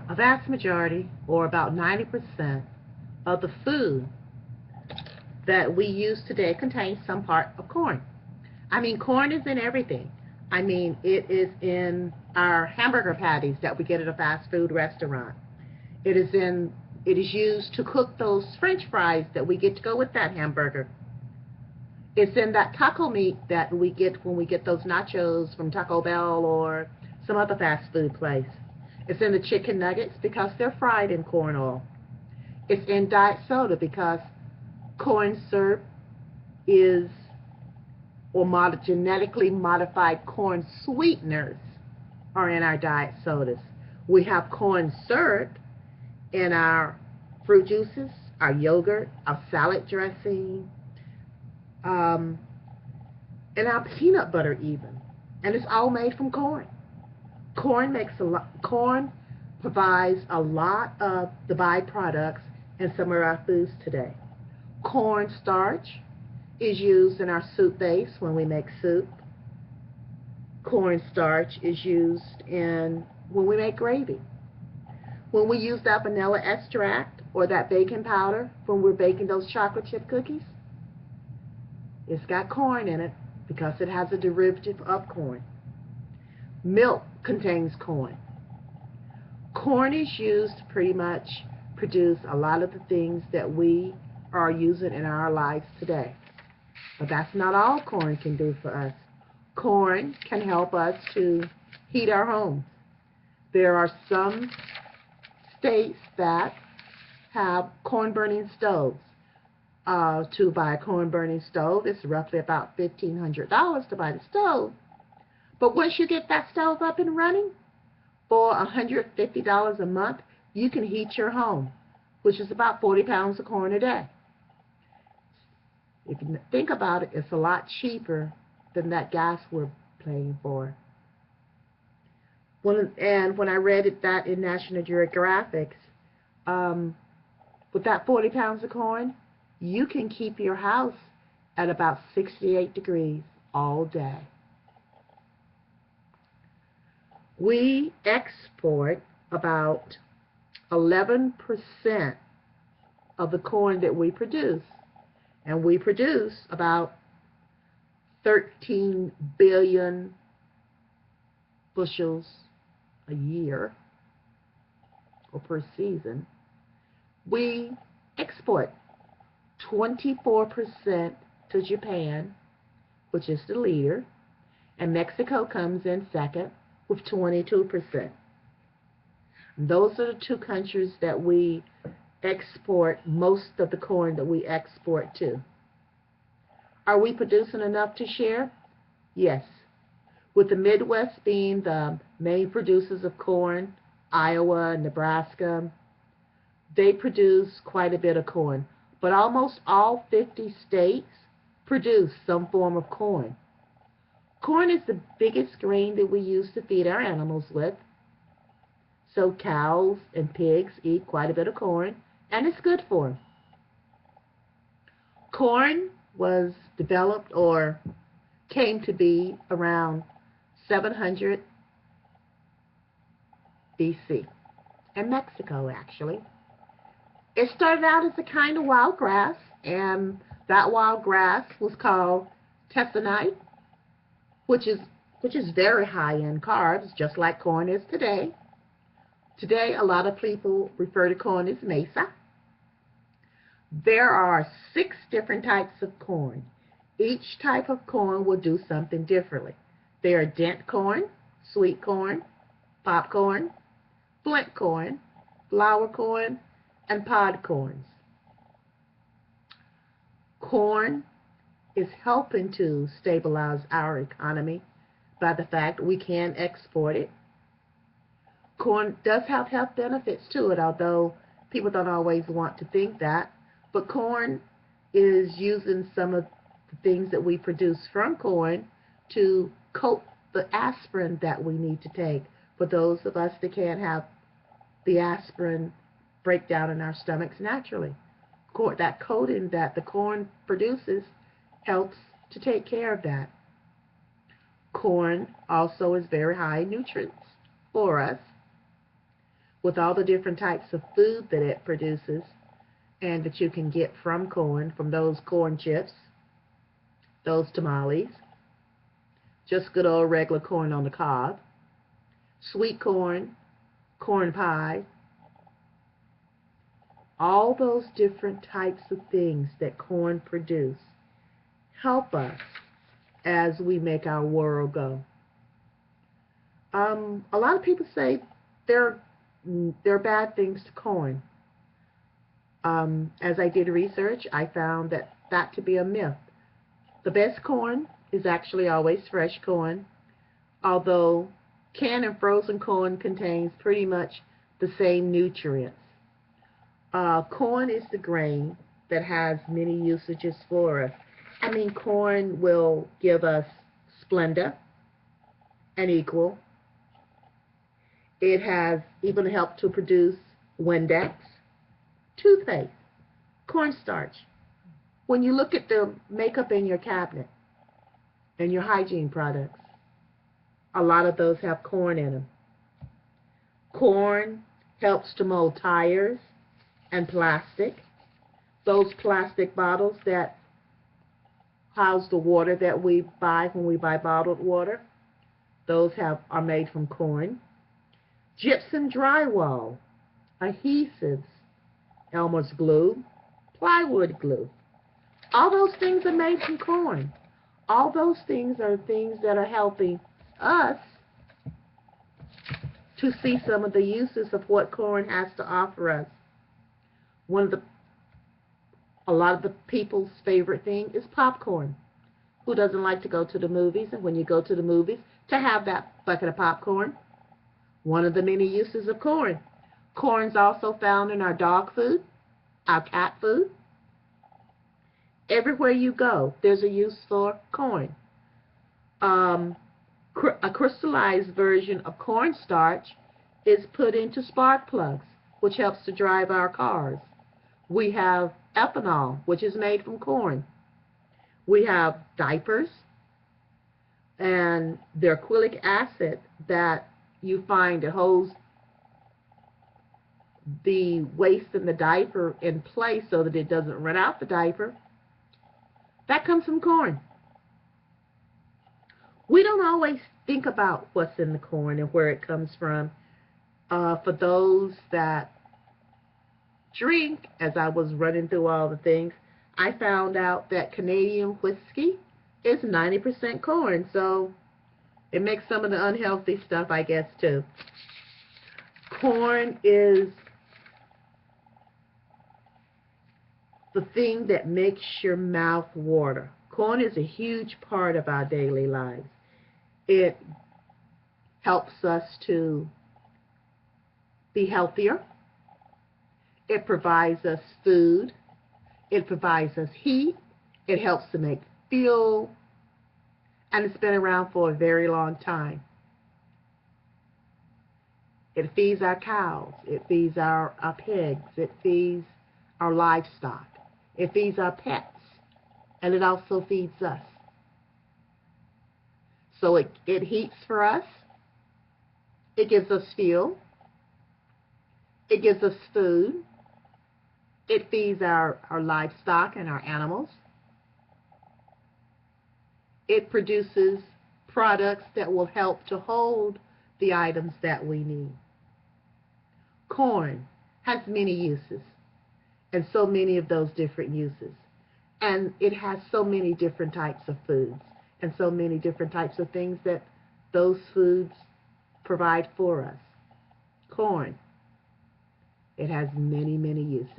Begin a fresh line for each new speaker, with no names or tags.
A vast majority, or about 90%, of the food that we use today contains some part of corn. I mean, corn is in everything. I mean, it is in our hamburger patties that we get at a fast food restaurant. It is used to cook those French fries that we get to go with that hamburger. It's in that taco meat that we get when we get those nachos from Taco Bell or some other fast food place. It's in the chicken nuggets because they're fried in corn oil. It's in diet soda because corn syrup is, or genetically modified corn sweeteners are in our diet sodas. We have corn syrup in our fruit juices, our yogurt, our salad dressing, and our peanut butter even. And it's all made from corn. Corn provides a lot of the byproducts in some of our foods today. Corn starch is used in our soup base when we make soup. Corn starch is used in when we make gravy. When we use that vanilla extract or that baking powder when we're baking those chocolate chip cookies, it's got corn in it because it has a derivative of corn. Milk contains corn. Corn is used to pretty much produce a lot of the things that we are using in our lives today. But that's not all corn can do for us. Corn can help us to heat our homes. There are some states that have corn burning stoves. To buy a corn burning stove, it's roughly about $1,500 to buy the stove. But once you get that stove up and running, for $150 a month, you can heat your home, which is about 40 pounds of corn a day. If you think about it, it's a lot cheaper than that gas we're paying for. When I read that in National Geographic, with that 40 pounds of corn, you can keep your house at about 68 degrees all day. We export about 11% of the corn that we produce, and we produce about 13 billion bushels a year or per season. We export 24% to Japan, which is the leader, and Mexico comes in second with 22%. Those are the two countries that we export most of the corn that we export to. Are we producing enough to share? Yes. With the Midwest being the main producers of corn, Iowa, Nebraska, they produce quite a bit of corn. But almost all 50 states produce some form of corn. Corn is the biggest grain that we use to feed our animals with. So cows and pigs eat quite a bit of corn, and it's good for them. Corn was developed or came to be around 700 BC in Mexico, actually. It started out as a kind of wild grass, and that wild grass was called tessonite, which is very high in carbs, just like corn is today. Today, a lot of people refer to corn as mesa. There are 6 different types of corn. Each type of corn will do something differently. There are dent corn, sweet corn, popcorn, flint corn, flour corn, and pod corns. Corn is helping to stabilize our economy by the fact we can export it. Corn does have health benefits to it, although people don't always want to think that. But corn is using some of the things that we produce from corn to coat the aspirin that we need to take for those of us that can't have the aspirin break down in our stomachs naturally. That coating that the corn produces helps to take care of that. Corn also is very high in nutrients for us. with all the different types of food that it produces and that you can get from corn, from those corn chips, those tamales, just good old regular corn on the cob, sweet corn, corn pie, all those different types of things that corn produce help us as we make our world go. A lot of people say there are bad things to corn. As I did research, I found that to be a myth. The best corn is actually always fresh corn, although canned and frozen corn contains pretty much the same nutrients. Corn is the grain that has many usages for us. I mean, corn will give us splendor and equal. It has even helped to produce Windex, toothpaste, cornstarch. When you look at the makeup in your cabinet and your hygiene products, a lot of those have corn in them. Corn helps to mold tires and plastic. Those plastic bottles that house the water that we buy when we buy bottled water, those are made from corn. Gypsum drywall, adhesives, Elmer's glue, plywood glue. All those things are made from corn. All those things are things that are helping us to see some of the uses of what corn has to offer us. A lot of the people's favorite thing is popcorn. Who doesn't like to go to the movies? And when you go to the movies, to have that bucket of popcorn. One of the many uses of corn. Corn's also found in our dog food, our cat food. Everywhere you go, there's a use for corn. A crystallized version of cornstarch is put into spark plugs, which helps to drive our cars. We have ethanol, which is made from corn. We have diapers and the acrylic acid that you find that holds the waste in the diaper in place so that it doesn't run out the diaper. That comes from corn. We don't always think about what's in the corn and where it comes from. For those that drink, as I was running through all the things, I found out that Canadian whiskey is 90% corn, so it makes some of the unhealthy stuff, I guess, too. Corn is the thing that makes your mouth water. Corn is a huge part of our daily lives. It helps us to be healthier. It provides us food. It provides us heat. It helps to make fuel. And it's been around for a very long time. It feeds our cows. It feeds our pigs. It feeds our livestock. It feeds our pets. And it also feeds us. So it heats for us. It gives us fuel. It gives us food. It feeds our livestock and our animals. It produces products that will help to hold the items that we need. Corn has many uses, and so many of those different uses. And it has so many different types of foods, and so many different types of things that those foods provide for us. Corn, it has many, many uses.